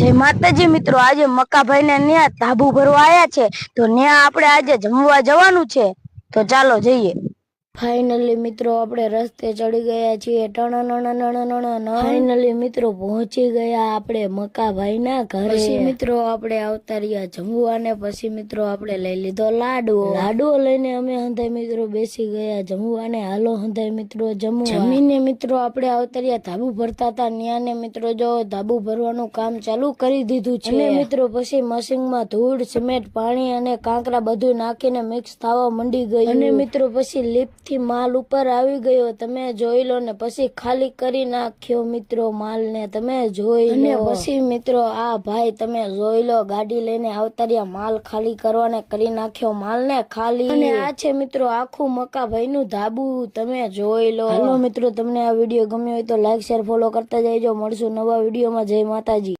જય માતાજી મિત્રો, આજે મકાભાઈ ને ન્યા ધાબુ ભરવા આયા છે, તો ન્યા આપણે આજે જમવા જવાનું છે, તો ચાલો જઈએ। ફાઇનલી મિત્રો આપણે રસ્તે ચડી ગયા છીએ। ફાઇનલી મિત્રો પહોંચી ગયા આપણે મકાભાઈ ના ઘરે। પછી મિત્રો આપણે આવતા રહ્યા જમવા ને પછી મિત્રો આપણે લઈ લીધો લાડવો લઈને અમે હંધાઈ મિત્રો બેસી ગયા જમવા ને। હાલો હંધાઈ મિત્રો જમીને મિત્રો આપણે આવતા રહ્યા ધાબુ ભરતા હતા ન્યા ને મિત્રો જો ધાબુ ભરવાનું કામ ચાલુ કરી દીધું છે અને મિત્રો પછી મશીનમાં ધૂળ સિમેન્ટ પાણી અને કાંકરા બધું નાખીને મિક્સ થવા મંડી ગયું અને મિત્રો પછી લિફ્ટ થી માલ ઉપર આવી ગયો, તમે જોઈ લો ને પછી ખાલી કરી નાખ્યો મિત્રો માલ ને તમે જોઈ લો। અને પછી મિત્રો આ ભાઈ તમે જોઈ લો ગાડી લઈને આવતા રહ્યા માલ ખાલી કરવાને કરી નાખ્યો માલ ને ખાલી। અને આ છે મિત્રો આખું મકાભાઈ નું ધાબુ તમે જોઈ લો। હાલો મિત્રો તમને આ વિડીયો ગમ્યો હોય તો લાઈક શેર ફોલો કરતા જજો, મળશું નવા વિડીયોમાં। જય માતાજી।